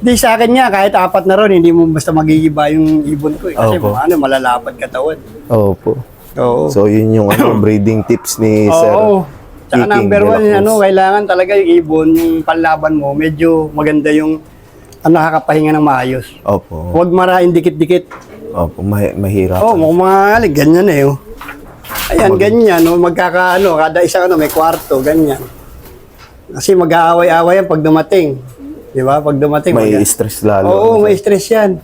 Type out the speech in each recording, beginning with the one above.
Di sa akin nga, kahit 4 na ron, hindi mo basta magigiba yung ibon ko. Kasi Opo. malalapad katawan. Opo. Oo. So, yun yung breeding tips ni Sir. Oo. Tsaka Iking number de la 1, Cruz. kailangan talaga yung ibon, yung panlaban mo, medyo maganda yung nakakapahinga ng maayos. Opo. Huwag marahin dikit-dikit. Opo, mahirap. Oo, mga ganyan eh. Oh. Ayan, ganyan. Oh, kada isang may kwarto, ganyan. Kasi mag-aaway-aaway yan pag dumating. Di ba? Pag dumating. May stress lalo. Oo, may stress yan.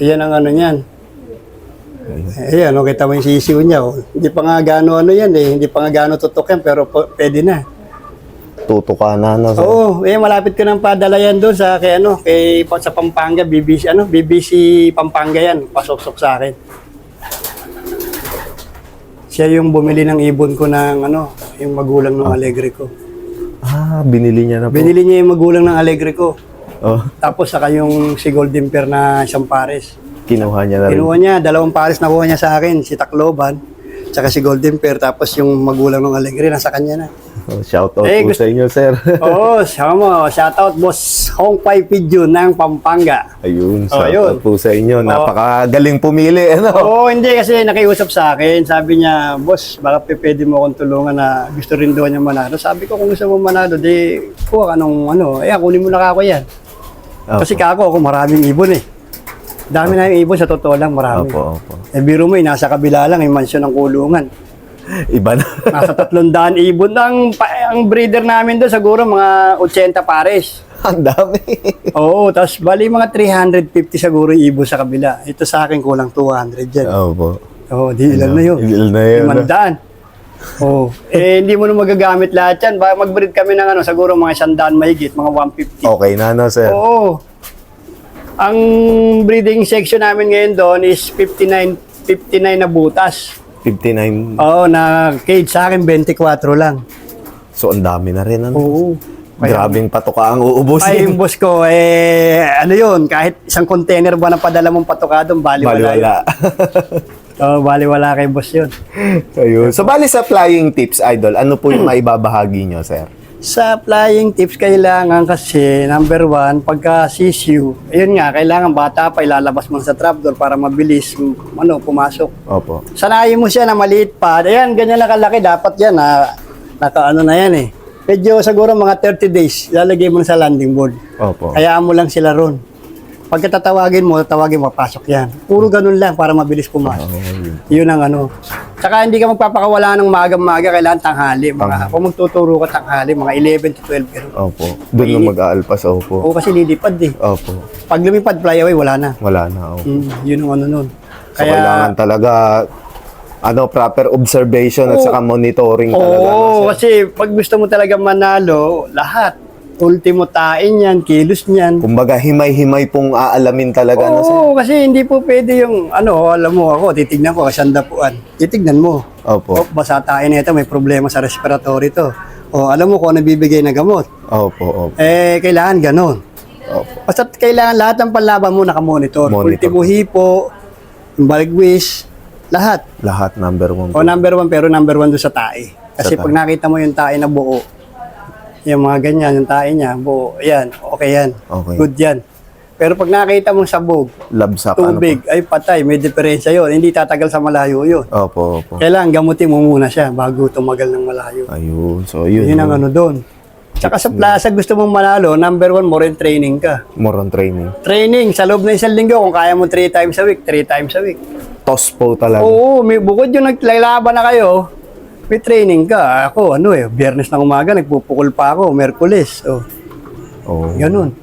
Yan ang niyan. Ayan, kita mo yung sisiw niya. Oh. Hindi pa nga gano'n yan eh. Hindi pa nga gano'n tutok yan, pero pwede na. Tutuka na, no? Sir? Oo, malapit ko nang padala yan doon sa sa Pampanga, BBC Pampanga yan, pasok-sok sa akin. Siya yung bumili ng ibon ko ng yung magulang ng Alegre ko. Binili niya na po. Binili niya yung magulang ng Alegre ko. Oh, Tapos saka yung si Golden Pair na isang pares. kinuha niya na rin. Kinuha niya, 2 pares nakuha niya sa akin, si Tacloban, tsaka si Golden Pair, tapos yung magulang ng Alegre, nasa kanya na. Oh, shout out Eh, po gusto- sa inyo, Sir. Oo, shoutout boss Hong Pai Pidyo ng Pampanga. Ayun, Oh, shout yun. out po sa inyo. Napakagaling pumili, ano? Oo, hindi kasi nakiusap sa akin. Sabi niya, boss, baka pwede mo akong tulungan na gusto rin daw niya manalo. Sabi ko, kung gusto mo manalo, di kuha ka nung kunin mo na ako yan. Kasi ako maraming ibon eh. Dami na yung ibon, sa totoo lang, marami. Opo, opo. Biro mo, nasa kabila lang, yung mansyon ng kulungan. Iba na. Nasa 300 ibon. Ang breeder namin doon, siguro mga 80 pares. Ang dami. Oo, tapos bali mga 350 siguro yung ibon sa kabila. Ito sa akin kulang 200 dyan. Opo. Oo, di ilan na yun. Ilan na yun. 500. Oo. Hindi mo na magagamit lahat yan. Baka mag-breed kami ng siguro mga 100 mahigit, mga 150. Okay na, no, Sir? Oo. Ang breeding section namin ngayon doon is 59 na butas. 59. Oo, na cage sa akin 24 lang. So, ang dami na rin, ano? Oo. Grabing patuka ang Ay, uubusin. yung boss ko, yun, kahit isang container ba ng padala mong patuka doon, baliwala. Baliwala. Oo, baliwala kay boss yun. Ayun. So, bali sa flying tips, Idol, ano po yung maibabahagi nyo, Sir? Sa flying tips, kailangan kasi, number 1, pagka sisiu, ayun nga, kailangan bata pa, ilalabas mo sa trapdoor para mabilis, pumasok. Opo. Sanayin mo siya na maliit pa. Ayan, ganyan na kalaki, dapat yan, na yan eh. Medyo siguro mga 30 days, lalagay mo na sa landing board. Opo. Hayaan mo lang sila ron. Pagka tawagin mo, mapasok yan. Puro ganun lang para mabilis pumasok. Yun ang Tsaka hindi ka magpapakawala ng maga-maga, kailangan tanghali. Kung magtuturo ka tanghali, mga 11 to 12. Pero, Opo. Doon na mag-aalpas, opo. oo, kasi lilipad eh. Opo. Pag lumipad, fly away, wala na. Wala na, opo. Yun ang nun. So, kailangan talaga, proper observation at saka monitoring talaga. no, Oo, Sir? kasi pag gusto mo talaga manalo, lahat. Ultimo tain yan, kilos niyan. Kumbaga, himay-himay pong aalamin talaga. no, Sir? Oo, kasi hindi po pwede yung, alam mo ako, titignan ko, kasandapuan. Titignan mo. Opo. Basa tayo na ito, may problema sa respiratory to. Alam mo kung ano bibigay na gamot. Opo, opo. Kailangan ganon. Opo. Basta kailangan lahat ng panlaban mo nakamonitor. Monitor. Ultimo hipo, yung baligwis, lahat. Lahat number 1 po. Number 1, pero number 1 doon sa tae. Kasi Sa tae. pag nakita mo yung tae na buo, yung mga ganyan, yung tae niya, buo, yan, okay yan. Okay. Good yan. Pero pag nakita mo sabog, Labsak, tubig, ay patay, may diferensya yun. Hindi tatagal sa malayo yun. Opo, opo. Kailangan gamutin mo muna siya bago tumagal ng malayo. Ayun. So, yun. Yun ang doon. Tsaka sa plaza, gusto mong manalo, number 1, more in training ka. More on training. Training, sa loob ng 1 linggo, kung kaya mo 3 times a week, 3 times a week. Toss po talaga. Oo, bukod yung naglalaban na kayo, may training ka. Ako, Biyernes ng umaga, nagpupukol pa ako, Merkulis. Oh, Ganun.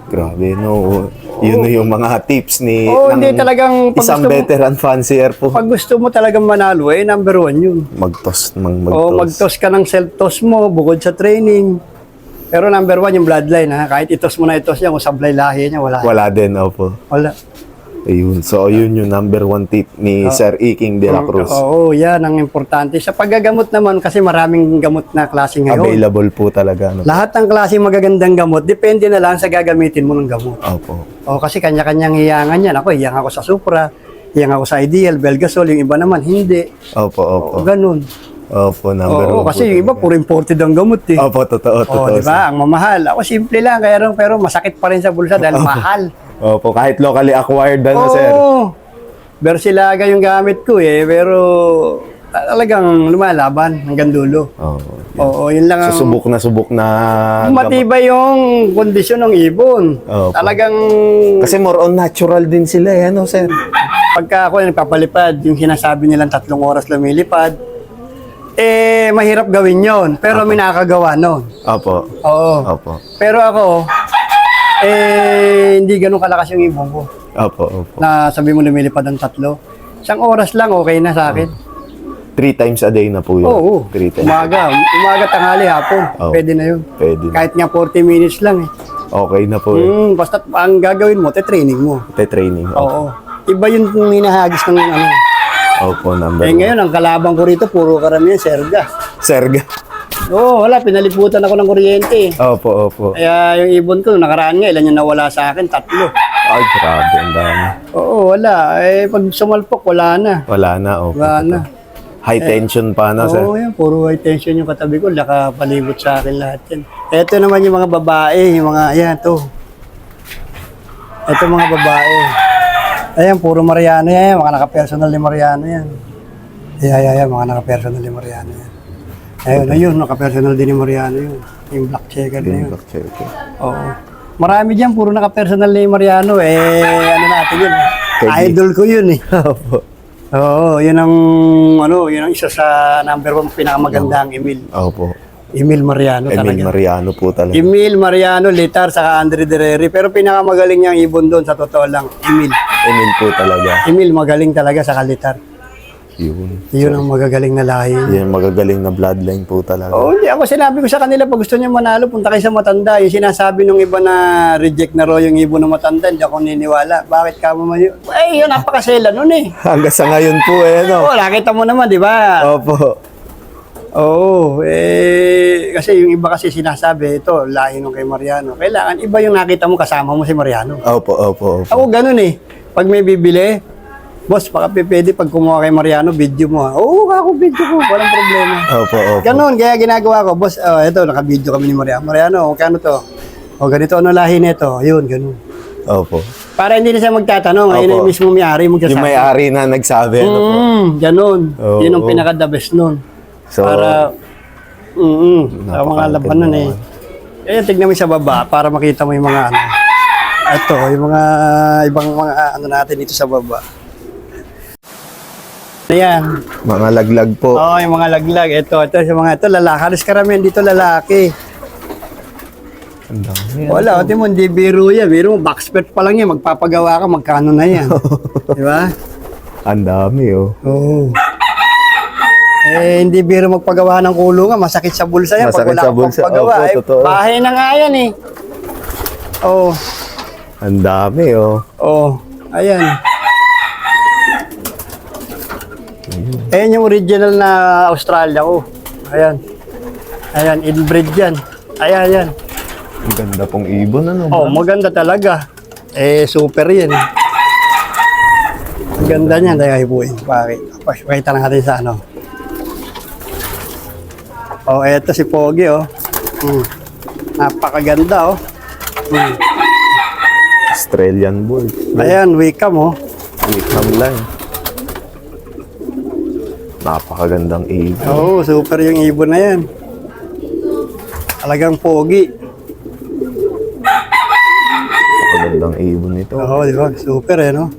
grabe, no. Yun yung mga tips ni Hindi talagang, pag isang gusto mo- veteran fancier po. Pag gusto mo talagang manalo, number 1 yun. Mag-toss. Mag-toss ka ng self-toss mo, bukod sa training. Pero number 1 yung bloodline, ha? Kahit itos mo na itos niya, kung sablay lahi niya, wala. Wala din, opo. Wala. Ayun. So, yun yung number 1 tip ni Sir Iking de la Cruz. Oo, yan ang importante. Sa paggagamot naman, kasi maraming gamot na klase ngayon. Available po talaga. No? Lahat ng klase magagandang gamot, depende na lang sa gagamitin mo ng gamot. Opo. Kasi kanya-kanyang hiyangan yan. Ako, hiyang ako sa Supra, hiyang ako sa Ideal, Belgasol, yung iba naman, hindi. Opo, opo. Ganun. Opo, number Oo, 1 kasi po yung iba talaga. puro imported ang gamot eh. Opo, totoo, Oo, totoo. di ba? Ang mamahal. Ako simple lang, pero masakit pa rin sa bulsa dahil mahal. Opo, kahit locally acquired sir. Oo. Bersilaga yung gamit ko eh, pero talagang lumalaban hanggang dulo. Oo. Oo, yun lang ang... Subok na Matibay yung kondisyon ng ibon. Opo. Talagang Kasi more on natural din sila sir. pagka ako nagpapalipad, yung sinasabi nilang 3 oras lumilipad, mahirap gawin yon. Pero may nakakagawa nun. Opo. Oo. Opo. Pero ako, hindi ganun kalakas yung ibon ko. Opo, opo. Na sabi mo lumilipad ng 3. 1 oras lang, okay na sa akin. 3 times a day na po yun. Oo. 3 times. Umaga, tanghali, hapon. Oo. Pwede na yun. Pwede na. Kahit nga 40 minutes lang eh. Okay na po Basta ang gagawin mo, training mo. Training. Oo. Iba yung hinahagis ng ano. Opo, number Ngayon, ang kalabang ko rito, puro karamihan, serga. Serga. Oo, wala, pinaliputan ako ng kuryente. Opo, opo. Kaya yung ibon ko, nakaraan nga, ilan yung nawala sa akin? 3. Ay, grabe, ang dami. Oo, wala. Pag sumalpok, wala na. Wala na, opo. Wala na. High tension pa na, sir. Oo, yan. Puro high tension yung katabi ko. Nakapalibot sa akin lahat yan. Ito naman yung mga babae. Yung mga, ayan, to. Ito mga babae. Ayan, puro Mariano yan. Mga naka-personal ni Mariano yan. Ayan, mga naka-personal ni Mariano yan. Ayun, naka-personal din ni Mariano yun. Yung black checker na yun. Oo. Marami dyan, puro naka-personal ni Mariano. Ano natin yun? Idol ko yun eh. Opo. Oo, yun ang isa sa number 1 pinakamagandang Emil. Opo. Emil Mariano talaga. Emil Mariano po talaga. Emil Mariano, Litar, saka Andre Dereri. Pero pinakamagaling niyang ibon doon, sa totoo lang, Emil. Emil po talaga. Emil, magaling talaga sa Litar. Yun. Yun ang magagaling na lahi. Yan, magagaling na bloodline po talaga. Oo, hindi ako sinabi ko sa kanila, pag gusto niya manalo, punta kayo sa matanda. Yung sinasabi nung iba na reject na raw yung ibon ng matanda, hindi ako niniwala. Bakit ka mo man yun? Yun, napakasela nun eh. Hanggang sa ngayon po, no? Oo, nakita mo naman, di ba? Opo. Oo, kasi yung iba kasi sinasabi, ito, lahi nung kay Mariano. Kailangan iba yung nakita mo, kasama mo si Mariano. Opo, opo, opo. Ako ganun eh. Pag may bibili, boss, baka pwede pag kumuha kay Mariano, video mo ha. Oo, ako video ko, walang problema. Opo, opo. Ganun, kaya ginagawa ko, boss, ito, naka-video kami ni Mariano. Mariano, kano to? O ganito, ano lahi nito? Ayun, ganun. Opo. Para hindi na siya magtatanong, ayun Opo. na yung mismo may-ari magsasabi. Yung may-ari na nagsabi, ano po? Ganun. Oo. Yun ang pinaka-the best nun. So, Para, sa mga labanan eh. Kaya tignan mo sa baba para makita mo yung mga ano. Ito, yung mga ibang mga ano natin dito sa baba. Ayan. mga laglag po. Oo, yung mga laglag. Ito, sa mga ito, lalaki. Halos karamihan dito lalaki. Ang dami. Wala, ito mo, hindi biro yan. Biro mo, backspert pa lang yan. Magpapagawa ka, magkano na yan. Di ba? Ang dami, oh. Oo. Hindi biro magpagawa ng kulungan. Masakit sa bulsa yan. Masakit Pag wala sa kang bulsa. pagpagawa. Opo, totoo. Bahay na nga yan eh. Oo. Ang dami, oh. Oo. Ayan. Ayan yung original na Australia ko. Ayan. Ayan, inbred yan. Ayan. Ang ganda pong ibon, ano ba? Oh, maganda talaga. Super yan. Ang ganda niyan. Tayo ibuin. Pakita lang natin sa ano. Oh, eto si Pogi, oh. Napakaganda, oh. Australian bull. Ayan, Wickham, oh. Wickham lang. Napakagandang ibon. Oo, super yung ibon na yan. Talagang Pogi. Napakagandang ibon ito. Oo, di ba? Super, eh, no?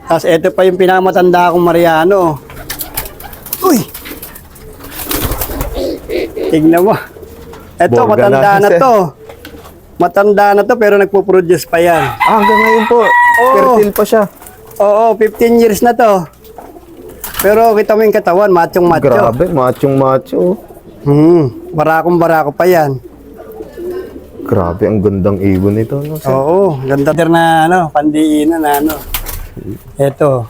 Tapos eto pa yung pinakamatanda akong Mariano. Uy! Tignan mo. Eto, Borga matanda na, na sir. to. Matanda na to, pero nagpo-produce pa yan. Hanggang ngayon po. Fertile pa siya. Oo, 15 years na to. Pero kita mo yung katawan, machong-macho. Grabe, machong-macho. Barakong-barako pa yan. Grabe, ang gandang ibon ito, no, sir? Oo, ganda din na ano, pandiinan na ano. Eto.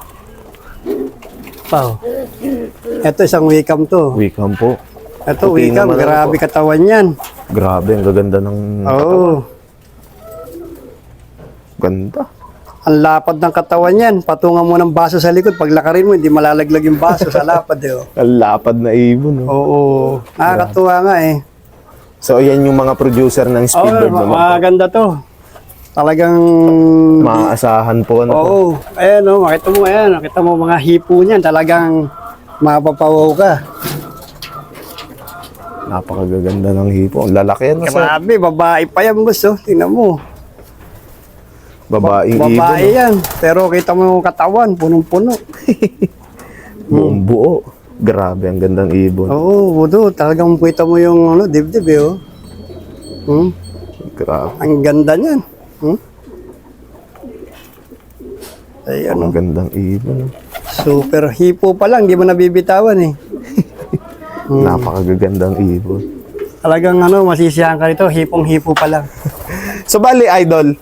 Wow. Eto, isang Wickham to. Wickham po. Eto, Puti Wickham, naman ano grabe po. katawan yan. Grabe, ang gaganda ng Oo. ganda. Ang lapad ng katawan yan. Patungan mo ng baso sa likod. Pag lakarin mo, hindi malalaglag yung baso sa lapad. Oh. Ang lapad na ibon. No? Oo. Nakakatuwa nga eh. So, yan yung mga producer ng Speedbird naman. Maganda to. Talagang... Maaasahan po. Ano po? Oo. Ayan o, makita mo ayan. Makita mo mga hipo niyan. Talagang mapapawaw ka. Napakaganda ng hipo. Ang lalaki yan. Grabe, babae pa yan, boss. Oh. Tingnan mo. Babaeng ibon. Babae yan. Pero kita mo yung katawan, punong-puno. Buong buo. Grabe, ang gandang ibon. Oo, budo. Talagang kita mo yung ano, dibdib eh. Oh. Grabe. Ang ganda niyan. Ay, Ang gandang ibon. super hipo pa lang, di mo nabibitawan eh. Napakagandang ibon. Talagang ano, masisiyahan ka rito, hipong-hipo pa lang. So, bali, Idol,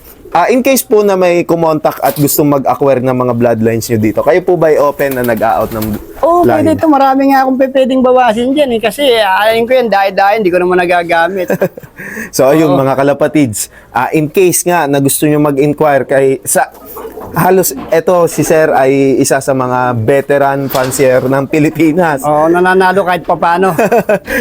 in case po na may kumontak at gustong mag-acquire ng mga bloodlines nyo dito, kayo po ba open na nag-out ng Oo, line? pwede ito. Marami nga akong pwedeng bawasin dyan eh. Kasi alayin ko yan, dahil hindi ko naman nagagamit. So, ayun, mga kalapatids, in case nga na gusto nyo mag-inquire halos, eto, si Sir ay isa sa mga veteran fancier ng Pilipinas. Oo, nananalo kahit papano.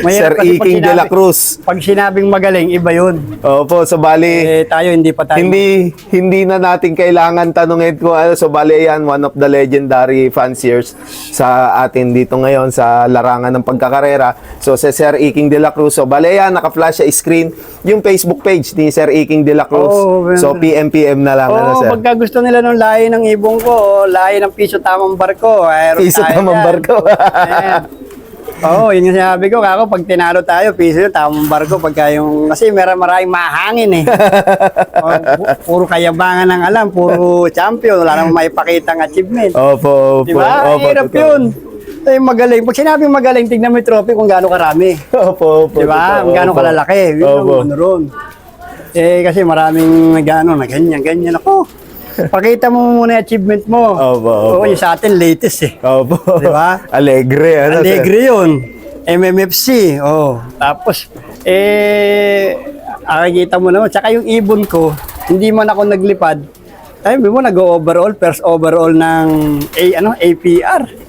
Sir kasi Iking de la Cruz. Pag sinabing magaling, iba yun. Opo, so bali, Tayo, hindi pa tayo. hindi na natin kailangan tanungin kung ano. So, bali yan, one of the legendary fanciers sa atin dito ngayon sa larangan ng pagkakarera. So, si Sir Iking de la Cruz. So, bali yan, naka-flash sa screen yung Facebook page ni Sir Iking de la Cruz. So, PM na lang. Oo, Sir? pagka gusto nila ng lahi ng ibong ko, lahi ng piso tamang barko. Piso tamang barko. Oo, yun yung sinabi ko. Kako, pag tinalo tayo, piso yung tamang barko. Pagka yung, kasi maraming mahangin eh. Puro kayabangan ang alam, puro champion. Wala namang maipakita ang achievement. Opo. Diba? Ang hirap yun. Ay, magaling. Pag sinabing magaling, tignan mo yung trophy kung gaano karami. Opo. Diba? Kung gaano kalalaki. Yun ang ano ron. Kasi maraming nag-ano, na ganyan. Ako, pakita mo muna yung achievement mo. Opo. Oo, yung sa atin latest eh. Opo. Diba? Alegre. Alegre yun. MMFC. Oh. Tapos, nakikita mo naman. Tsaka yung ibon ko, hindi man ako naglipad. Ay, mo nag-overall, first overall ng APR.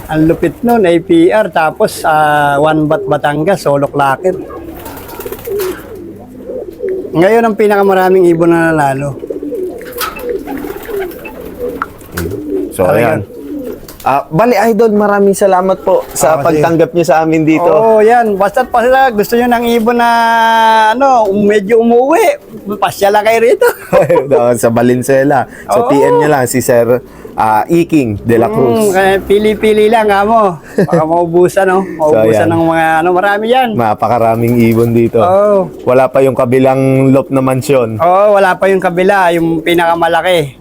Ang lupit nun, APR. Tapos, One Bat Batangas, solo clacker. Ngayon ang pinakamaraming ibon na nanalo. So, ayan. Bali, Idol, maraming salamat po sa pagtanggap niyo sa amin dito. Oo, yan. Basta pa sila, gusto nyo ng ibon na medyo umuwi. Pasya lang kayo rito. Doon sa Valenzuela. So, PM niyo lang si Sir Iking de la Cruz. Pili-pili lang, mo. Baka maubusan, no? Maubusan ayan. ng mga, marami yan. Napakaraming ibon dito. Oo. Wala pa yung kabilang lop na mansyon. Oo, wala pa yung kabila, yung pinakamalaki.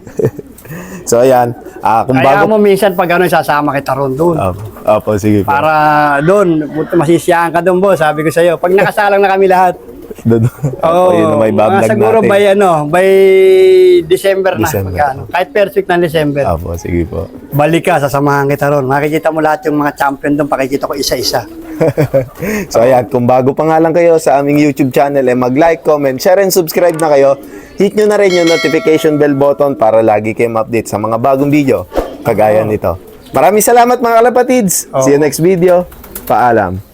So, ayan. Kung Kaya bago... mo minsan pag sasama kita ron doon. Opo, sige po. Para doon, masisiyahan ka doon, boss. Sabi ko sa'yo, pag nakasalang na kami lahat. Opo, yun na may bablog natin. Siguro by December na. December. Kahit first week ng December. Opo, sige po. Balik ka, sasamahan kita ron. Makikita mo lahat yung mga champion doon, pakikita ko isa-isa. So ayan, kung bago pa nga lang kayo sa aming YouTube channel, mag-like, comment, share, and subscribe na kayo. Hit nyo na rin yung notification bell button para lagi kayong update sa mga bagong video kagaya nito. Maraming salamat mga kalapatids. See you next video. Paalam.